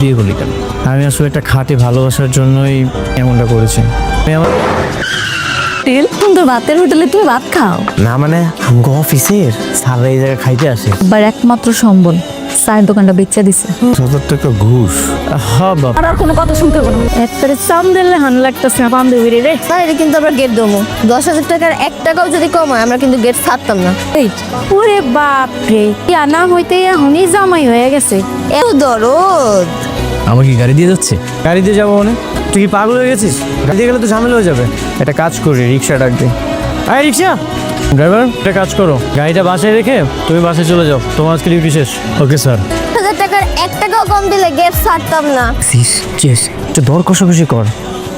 বিয়ে করলি কেন? আমি আসলে একটা খাঁটি ভালোবাসার জন্যই এমনটা করেছি। আমি আমার সুন্দর ভাতের হোটেলে তুমি ভাত খাও? না মানে আমগো অফিসের স্যাররা এই জায়গায় খাইতে আসে। আবার একমাত্র সম্বল চায়ের দোকানটা বেচা দিছে। 1000 টাকা ঘুষ। হ্যাঁ বাবা, আর কোনো কথা শুনতে পারো একবারে চাম দিলে হান লাগতেছে না বান্ধবী রে। স্যার এটা কিন্তু আমরা গেট দেবো 10,000 টাকার 1 টাকাও যদি কম হয় আমরা কিন্তু গেট ছাড়তাম না। এই ওরে বাপ রে, না হইতে এখনই জামাই হয়ে গেছে। এত দরদ। আমাকে কি গাড়ি দিয়ে যাচ্ছে? গাড়ি দিয়ে যাবো মানে? তুই কি পাগল হয়ে গেছিস? গাড়ি দিয়ে গেলে তো ঝামেলা হয়ে যাবে। একটা কাজ করি, রিক্সা ডাক দিই। আয় রিক্সা ড্রাইভার, একটা কাজ করো, গাড়িটা বাসায় রেখে তুমি বাসায় চলে যাও। তোমার আজকে ডিউটি শেষ। Okay sir. 1000 টাকার 1 টাকাও কম দিলে গেট ছাড়তাম না। একটু দর কষাকষি কর।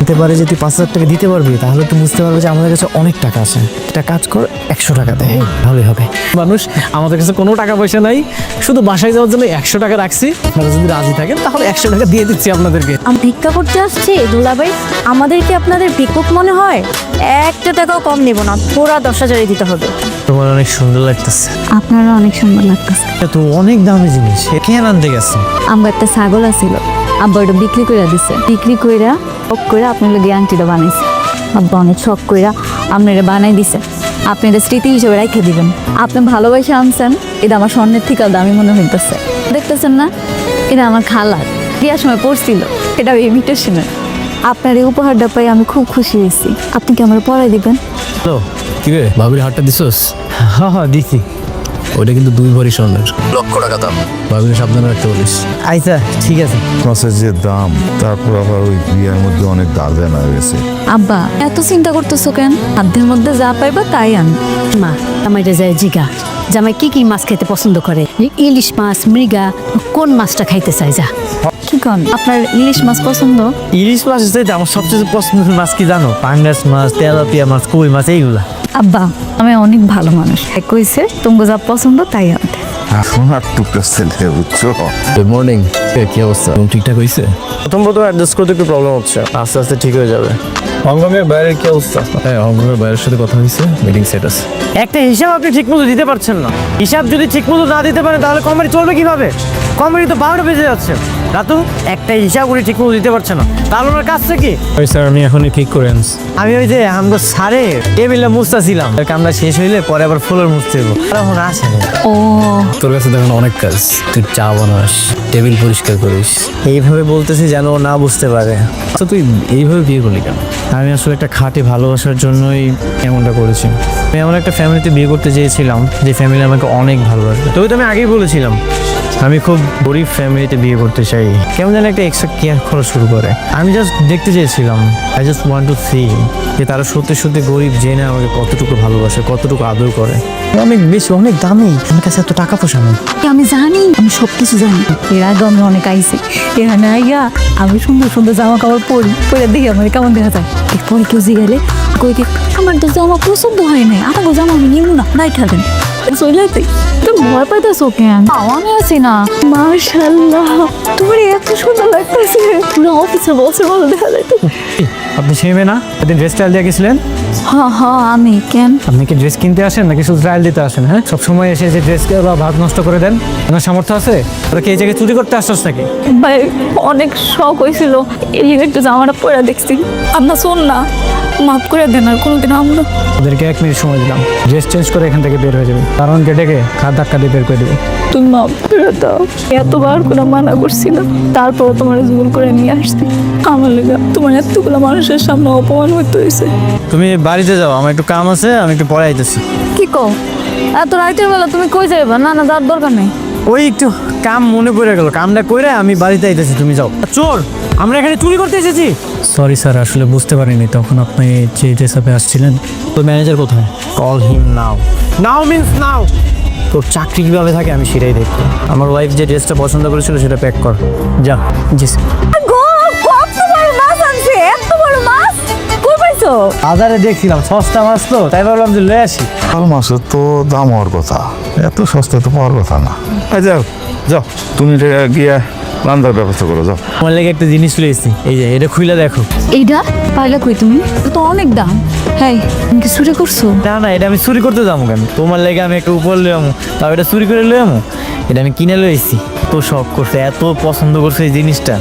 দিতে পারে যে তুই 5000 টাকা দিতে পারবি, তাহলে তুই বুঝতে পারবে যে আমাদের কাছে অনেক টাকা আছে। একটা কাজ কর, 100 টাকা দেয়, ভালোই হবে। মানুষ আমাদের কাছে কোনো টাকা পয়সা নাই, শুধু বাসায় যাওয়ার জন্য 100 টাকা রাখছি। আপনারা যদি রাজি থাকেন তাহলে 100 টাকা দিয়ে দিচ্ছি আপনাদেরকে। আমি ভিক্ষা করতে আসছি দুলাভাই, আমাদের কি আপনাদের ভিক্ষুক মনে হয়? 1 টাকাও কম নেব না, পুরা 10,000 দিতে হবে। তোমার অনেক সুন্দর লাগতেছে। আপনারা অনেক সুন্দর লাগতেছে। এটা তো অনেক দামি জিনিস, কেন আনতে গেছে? আমার একটা ছাগল আছিল, আব্বা ওটা বিক্রি করে দিছে। বিক্রি কইরা শখ কইরা আপনার লোক আংটিটা বানাইছে। আব্বা অনেক শখ কইরা আপনারা বানাই দিছে। আপনি এটা স্মৃতি হিসেবে রেখে দিবেন। আপনি ভালোবাসা আনছেন, এটা আমার স্বর্ণের থেকেও দামি মনে হইতেছে। দেখতেছেন না, এটা আমার খালার বিয়ার সময় পড়ছিল, এটা ইমিটেশনের। আপনার এই উপহারটা পাই আমি খুব খুশি হয়েছি। আপনি কি আমার পড়াই দিবেন? হ্যালো, কি রে ভাবির হাটটা দিছস? হ্যাঁ হ্যাঁ দিছি। ওইটা কিন্তু 2 ভরি স্বর্ণের, লক্ষ টাকা দাম। ভাবির সাবধানে রাখতে বলিস। আচ্ছা ঠিক আছে। মাছের যে দাম, তারপর আবার ওই বিয়ের মধ্যে অনেক দার্জান হয়ে গেছে। আব্বা এত চিন্তা করতেছো কেন? সাধ্যের মধ্যে যা পাইবা তাই আন। মা জামাইটা যায় জিগা জামাই কি কি মাছ খেতে পছন্দ করে, ইলিশ মাছ, মৃগা, কোন মাছটা খাইতে চাই যা। কি কন, আপনার ইলিশ মাছ পছন্দ? ইলিশ মাছ চাইতে আমার সবচেয়ে পছন্দের মাছ কি জানো? পাঙ্গাস মাছ, তেলাপিয়া মাছ, কই মাছ, এইগুলা। আব্বা আমি অনেক ভালো মানুষ, কইছে তোমাকে যা পছন্দ তাই আনতে। সোনার টুকরা ছেলে, বুঝছো? Good morning. কি অবস্থা? রুম ঠিকঠাক হইছে? প্রথম অ্যাডজাস্ট করতে একটু প্রবলেম হচ্ছে, আস্তে আস্তে ঠিক হয়ে যাবে। হংকংয়ের বাইরের কি অবস্থা? হ্যাঁ, হংকংয়ের বাইরের সাথে কথা হয়েছে, মিটিং সেট আছে। একটা হিসাব আপনি ঠিকমতো দিতে পারছেন না। হিসাব যদি ঠিকমতো না দিতে পারেন তাহলে কোম্পানি চলবে কিভাবে? কোম্পানি তো 12টা বেজে যাচ্ছে। রাতু একটা হিসাব উনি ঠিকমতো দিতে পারছে না, তাহলে ওনার কাজটা কি? ওই স্যার আমি এখনই ঠিক করে আনছি। আমি ওই যে আমরা সারে টেবিলটা মুছতেছিলাম, কামটা শেষ হইলে পরে আবার ফুলের মুছতে হইব, এখন আসে না। ও তোর কাছে দেখুন অনেক কাজ, তুই চা বানাস, টেবিল পরিষ্কার করিস। এইভাবে বলতেছি যেন ও না বুঝতে পারে। আচ্ছা তুই এইভাবে বিয়ে করলি কেন? আমি আসলে একটা খাঁটি ভালোবাসার জন্যই এমনটা করেছি। আমি এমন একটা ফ্যামিলিতে বিয়ে করতে চেয়েছিলাম যে ফ্যামিলি আমাকে অনেক ভালোবাসবে। তবে তো আমি আগেই বলেছিলাম আমি খুব গরিব ফ্যামিলিতে বিয়ে করতে চাই। কেমন যেন একটা এক্সট্রা কেয়ার করা শুরু করে। আমি জাস্ট দেখতে চেয়েছিলাম, I just want to see যে তারা সত্যি সত্যি গরিব জেনে আমাকে কতটুকু ভালোবাসে, কতটুকু আদর করে। অনেক বেশি, অনেক দামি, আমার কাছে এত টাকা পয়সা নেই। আমি জানি, আমি সব কিছু জানি। এর আগে আমি অনেক আইছি, এখানে আইয়া আমি সুন্দর সুন্দর জামা কাপড় পরে দেখি আমার কেমন দেখা যায়। এরপরে কেউ জিগাইলে কই কি আমার তো জামা পছন্দ হয় নাই, আমার জামা আমি নিব না, নাই থাকেন চলে তুমি ভয় পাইতেছো কেন? আমি আছি না। মাশাআল্লাহ তোমার এত সুন্দর লাগতেছে, পুরো অফিসে বসে ভালো দেখা যাইতো। আপনি সেই মেয়ে না এদিন ড্রেস ট্রায়াল দিয়ে গেছিলেন? হ্যাঁ হ্যাঁ আমি। কেন? আপনি কি ড্রেস কিনতে আসেন নাকি শুধু ট্রায়াল দিতে আসেন? হ্যাঁ, সবসময় এসে যে ড্রেস বা ভাগ নষ্ট করে দেন, আপনার সামর্থ্য আছে? ওরা কি এই জায়গায় চুরি করতে আসছস নাকি? ভাই অনেক শখ হয়েছিল, এই একটু জামাটা পরে দেখছি। আপনার শোন না, মাফ করে দেন, আর কোনোদিন আমরা। ওদেরকে 1 মিনিট সময় দিলাম, ড্রেস চেঞ্জ করে এখান থেকে বের হয়ে যাবে, কারণ গেটে খাট ধাক্কা দিয়ে বের করে দেবো। তুমি মাফ করে দাও, এতবার করে মানা করছিলাম, তারপর তোমার জোর করে নিয়ে আসছি। আমার লেগে তোমার এতগুলো মানুষের সামনে অপমান হইতে হয়েছে। তুমি বাড়িতে যাও, আমার একটু কাম আছে, আমি একটু পরে আইতেছি। কি কও এত রাতের বেলা তুমি কই যাইবা? না না যাওয়ার দরকার নেই। ওই একটু কাম মনে পড়ে গেল, কামটা কইরে আমি বাড়িতে আইতেছি, তুমি যাও। চোর, আমরা এখানে চুরি করতে এসেছি। সরি স্যার, আসলে বুঝতে পারিনি তখন আপনি যে ড্রেস আপে আসছিলেন। তো ম্যানেজার কোথায়? কল হিম নাও। নাও মিন্স নাও। তোর চাকরি কীভাবে থাকে আমি সেটাই দেখবো। আমার ওয়াইফ যে ড্রেসটা পছন্দ করেছিল সেটা প্যাক কর, যা। জি স্যার। বাজারে দেখছিলাম সস্তা মাছ, তো তাই ভাবলাম যে লয়ে আসি। কাল মাছের তো দাম হওয়ার কথা, এত সস্তা তো পাওয়ার কথা না। যাও যাও, তুমি এটা গিয়ে রান্নার ব্যবস্থা করো, যাও। আমার লেগে একটা জিনিস চলে এসেছি, এই যে এটা খুলে দেখো। এইটা পাইলা কই তুমি? এটা তো অনেক দাম। হ্যাঁ তুমি কি চুরি করছো? না না, এটা আমি চুরি করতে যাবো কেন? তোমার লেগে আমি একটা উপর লয়ে আমো, তাও এটা চুরি করে লয়ে আমো? এটা আমি কিনে লইছি। তো শখ করছে, এত পছন্দ করছে এই জিনিসটা,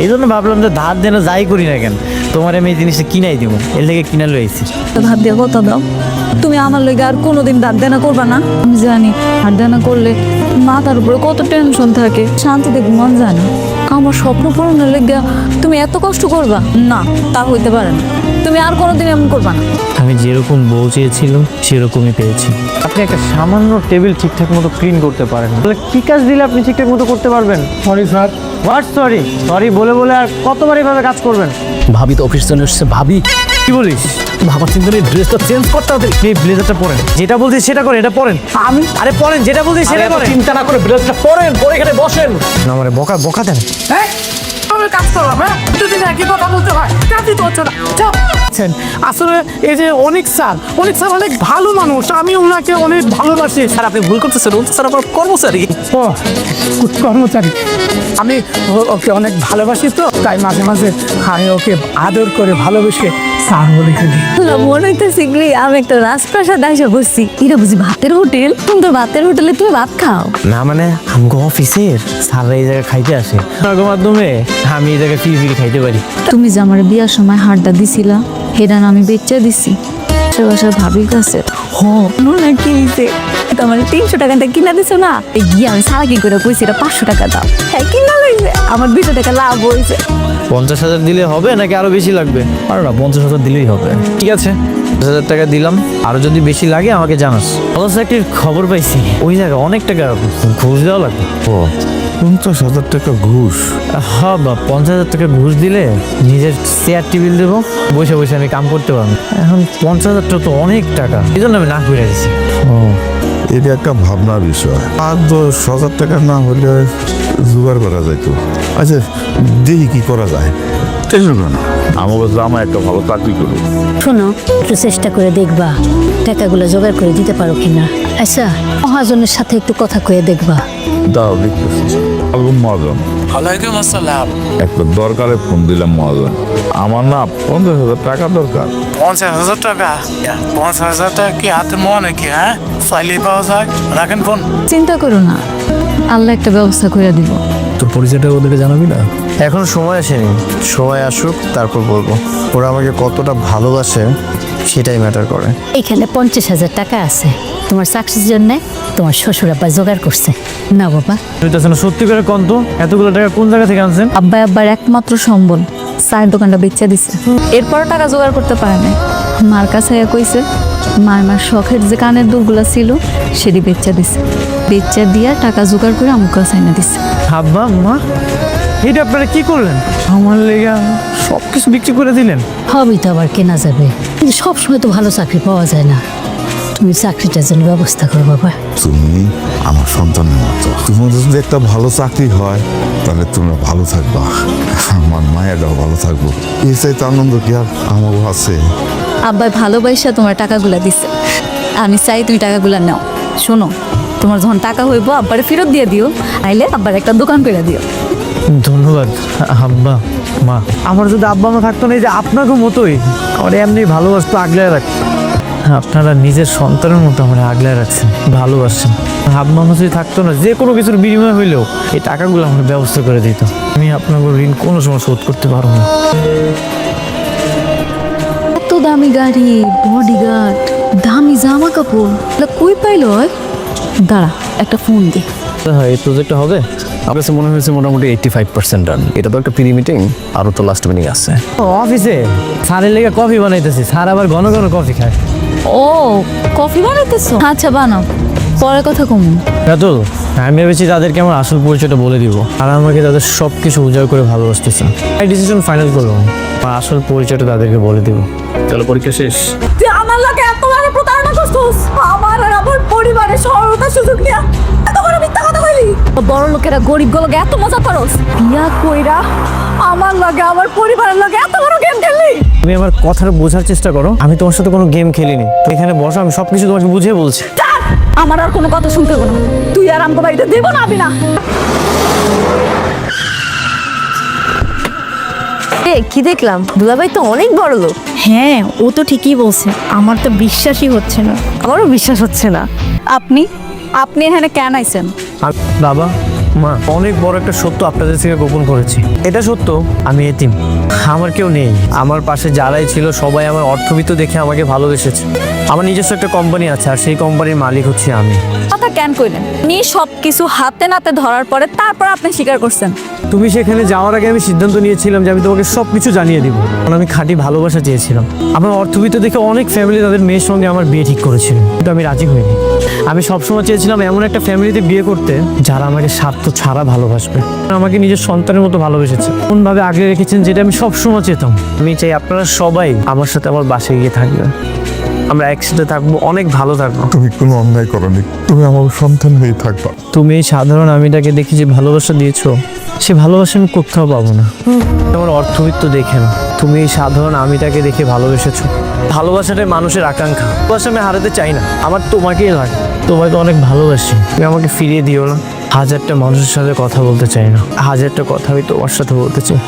এই জন্য ভাবলাম যে ধার দেনা যাই করি না কেন তোমার আমি এই জিনিসটা কিনাই দিব, এর থেকে কিনে লইছি। ধার দিয়ে কথা দাও, তুমি আমার লগে আর কোনোদিন ধার দেনা করবা না। আমি জানি ধার দেনা করলে মাথার উপরে কত টেনশন থাকে, শান্তিতে ঘুমান যায় না। আমার স্বপ্ন পূরণের লেগে তুমি এত কষ্ট করবা না, তা হইতে পারে না। তুমি আর কোনোদিন এমন করবা না। আমি যেরকম বউ চেয়েছিলাম সেরকমই পেয়েছি। আপনি একটা সামান্য টেবিল ঠিকঠাক মতো ক্লিন করতে পারেন, তাহলে কি কাজ দিলে আপনি ঠিকঠাক মতো করতে পারবেন? Sorry sir. What sorry? Sorry বলে বলে আর কতবার এইভাবে কাজ করবেন? ভাবি তো অফিস চলে এসছে। ভাবি কি বলিস? ভাবার চিন্তা নেই, ড্রেসটা চেঞ্জ করতে হবে। এই ব্লেজারটা পরেন, যেটা বলছি সেটা করেন, এটা পরেন। আমি আরে পরেন, যেটা বলছি সেটা করেন। চিন্তা না করে ড্রেসটা পরেন, পরে এখানে বসেন। না মানে বকা বকা দেন। আমি কাজ করলাম, হ্যাঁ দুদিন একই কথা বলতে হয়, কাজই তো হচ্ছে না। আসলে এই যে অনেক স্যার অনেক ভালো মানুষ, আমি ওনাকে অনেক ভালোবাসি। স্যার আপনি ভুল করতেছেন, ও তো স্যার আমার কর্মচারী। ও কর্মচারী, আমি ওকে অনেক ভালোবাসি, তো তাই মাঝে মাঝে আমি ওকে আদর করে ভালোবেসে স্যার বলে ফেলি। মনে হইতেছে কি আমি একটা রাজপ্রাসাদ এসে বসছি। এটা বুঝি ভাতের হোটেল? তুমি তো ভাতের হোটেলে তুমি ভাত খাও? না মানে আমগো অফিসের স্যাররা এই জায়গায় খাইতে আসে, আপনার মাধ্যমে আমি এই জায়গায় ফিরি ফিরি খাইতে পারি। তুমি যে আমার বিয়ার সময় হাড়টা দিছিলা, সেটা আমি বেচে দিছি বাসার ভাবির কাছে। না কি হয়েছে, তোমার 300 টাকা দিয়ে কিনা দিছো না, এই গিয়ে আমি সারা কি করে কইছি এটা 500 টাকা দাও, হ্যাঁ কিনা লইছে, আমার 200 টাকা লাভ হয়েছে। 50,000 দিলে হবে নাকি আরো বেশি লাগবে? আর না 50,000 দিলেই হবে। ঠিক আছে, 50,000 টাকা দিলাম, আরো যদি বেশি লাগে আমাকে জানাস। অবশ্য একটি খবর পাইছি, ওই জায়গায় অনেক টাকা ঘুষ দেওয়া লাগবে। ও 50,000 টাকা ঘুষ? হ্যাঁ বা 50,000 টাকা ঘুষ দিলে নিজের চেয়ার টেবিল দেবো, বসে বসে আমি কাম করতে পারবো। এখন 50,000 টাকা তো অনেক টাকা, এই জন্য আমি না করে দিচ্ছি। ও এটা একটা ভাবনার বিষয়। আর 10,000 টাকা না হলে জোগাড় করা যাইতো। আচ্ছা দেখি কি করা যায়। টেনশন করো না, আমাকে জামা একটা ভালো চাকরি করো। শোনো, একটু চেষ্টা করে দেখবা টাকাগুলো জোগাড় করে দিতে পারো কিনা। আচ্ছা, মহাজনের সাথে একটু কথা কয়ে দেখবা। দাও দেখতেছি। মহাজন, ওয়ালাইকুম আসসালাম। একটা দরকারে ফোন দিলাম মহাজন, আমার না 50,000 টাকা দরকার। 50,000 টাকা? 50,000 টাকা কি হাতে মনে নাকি? হ্যাঁ চাইলেই পাওয়া যায়, রাখেন ফোন। চিন্তা করো না, আল্লাহ একটা ব্যবস্থা করে দিব। তোর পরিচয়টা ওদেরকে জানাবি না? এখন সময় আসেনি, সময় আসুক তারপর বলবো। ওরা আমাকে কতটা ভালোবাসে সেটাই ম্যাটার করে। এখানে 50,000 টাকা আছে, তোমার চাকরির জন্য তোমার শ্বশুর আব্বা জোগাড় করছে। না বাবা, তুই তো আসলে সত্যি করে কন্ত, এতগুলো টাকা কোন জায়গা থেকে আনছেন? আব্বার একমাত্র সম্বল, চায়ের দোকানটা বেচা দিছে। এরপর টাকা জোগাড় করতে পারে না, মার কাছে কইছে মার শখের যে কানের দুলগুলা ছিল সেটি বেচা দিছে, বেচা দিয়া টাকা জোগাড় করে আমার কাছে এনে দিছে। আব্বা মা, এটা আপনারা কি করলেন? আমার লেগে সব কিছু বিক্রি করে দিলেন? হবেই তো আবার কেনা যাবে, কিন্তু সবসময় তো ভালো চাকরি পাওয়া যায় না। তুমি চাকরিটার জন্য ব্যবস্থা করো বাবা। তুমি আমার সন্তানের মতো, তোমাদের যদি একটা ভালো চাকরি হয় তাহলে তোমরা ভালো থাকবা, আমার মায়েরাও ভালো থাকবো। এই চাইতে আনন্দ কি আর আমারও আছে? আব্বাই ভালোবাসা তোমার টাকাগুলা দিছে, আমি চাই তুমি টাকাগুলা নাও। শোনো, তোমার যখন টাকা হইব আব্বারে ফেরত দিয়ে দিও, আইলে আব্বার একটা দোকান করে দিও। ধন্যবাদ আব্বা মা। আমার যদি আব্বা মা থাকতো না, এই যে আপনাকে মতোই আমার এমনি ভালোবাসতো, আগলায় রাখতো। আপনারা নিজের সন্তানের মতো আমার আগলায় রাখছেন, ভালোবাসছেন। আব্বা মা যদি থাকতো না, যে কোনো কিছুর বিনিময় হইলেও এই টাকাগুলো আমার ব্যবস্থা করে দিত। আমি আপনাকে ঋণ কোনো সময় শোধ করতে পারবো না। এত দামি গাড়ি, বডিগার্ড, দামি জামা কাপড়, এগুলা কই পাইল? দাঁড়া, একটা ফোন দি। হ্যাঁ, এই প্রজেক্টটা হবে। আমার কাছে মনে হয়েছে মোটামুটি 85% ডান। এটা তো একটা প্রি মিটিং, আরও তো লাস্ট মিটিং আছে। অফিসে স্যারের লেগে কফি বানাইতেছি, স্যার আবার ঘন ঘন কফি খায়। ও কফি বানাইতেছো? আচ্ছা বানাও, পরে কথা কম। রাতুল, আমি ভেবেছি তাদেরকে আমার আসল পরিচয়টা বলে দিব, আর আমাকে তাদের সব কিছু উজাড় করে ভালোবাসতেছে। এই ডিসিশন ফাইনাল করলাম, আমার আসল পরিচয়টা তাদেরকে বলে দিব। চলো, পরীক্ষা শেষ। তুই আমার লাগে এত বড় প্রতারণা করছিস, আমার আর আমার পরিবারের সরলতার সুযোগ নিয়া এত বড় মিথ্যা কথা কইলি। বড় লোকেরা গরিব গুলোকে এত মজা পারস, বিয়া কইরা আমার লাগে আমার পরিবারের লাগে এত বড় গেম খেললি। তুমি আমার কথাটা বোঝার চেষ্টা করো, আমি তোমার সাথে কোনো গেম খেলিনি। তো এখানে বসো, আমি সবকিছু তোমাকে বুঝিয়ে বলছি। আমার আর কোনো কথা শুনতে হবে না, তুই আর আমাকে বাড়িতে দেবো না আমি না। কি দেখলাম, দুলাভাই তো অনেক বড় লোক। হ্যাঁ, ও তো ঠিকই বলছে, আমার তো বিশ্বাসই হচ্ছে না। আমারও বিশ্বাস হচ্ছে না। আপনি আপনি এখানে কেন আইছেন? বাবা মা, অনেক বড় একটা সত্য আপনাদের থেকে গোপন করেছি। এটা সত্য, আমি এতিম, আমার কেউ নেই। আমার পাশে যারাই ছিল সবাই আমার অর্থবিত্ত দেখে আমাকে ভালোবেসেছে। আমার নিজস্ব একটা কোম্পানি আছে, আর সেই কোম্পানির মালিক হচ্ছে আমি। কথা কেন কইলেন? উনি সব কিছু হাতে নাতে ধরার পরে তারপর আপনি স্বীকার করছেন। তুমি সেখানে যাওয়ার আগে আমি সিদ্ধান্ত নিয়েছিলাম যে আমি তোমাকে সব কিছু জানিয়ে দিব, কারণ আমি খাঁটি ভালোবাসা চেয়েছিলাম। আমার অর্থবিত্ত দেখে অনেক ফ্যামিলি তাদের মেয়ের সঙ্গে আমার বিয়ে ঠিক করেছিল, কিন্তু আমি রাজি হইনি। আমি সবসময় চেয়েছিলাম এমন একটা ফ্যামিলিতে বিয়ে করতে যারা আমাকে স্বার্থ ছাড়া ভালোবাসবে, আমাকে নিজের সন্তানের মতো ভালোবেসেছে, এমনভাবে আগলে রেখেছেন যেটা আমি সবসময় চেতাম। আমি চাই আপনারা সবাই আমার সাথে আমার বাসায় গিয়ে থাকবেন, আমরা একসাথে থাকবো, অনেক ভালো থাকবো। তুমি কোনো অন্যায় করনি, তুমি আমার সন্তান হয়ে থাকবা। তুমি এই সাধারণ আমিটাকে দেখে যে ভালোবাসা দিয়েছো, সে ভালোবাসা আমি কোথাও পাবো না। আমার অর্থবিত্ত দেখে না, তুমি এই সাধারণ আমিটাকে দেখে ভালোবেসেছো। ভালোবাসাটাই মানুষের আকাঙ্ক্ষা, ভালোবাসা আমি হারাতে চাই না, আমার তোমাকেই লাগে। তোমাকে অনেক ভালোবাসি, তুমি আমাকে ফিরিয়ে দিও না। হাজারটা মানুষের সাথে কথা বলতে চাই না, হাজারটা কথা আমি তোমার সাথে বলতে চাই।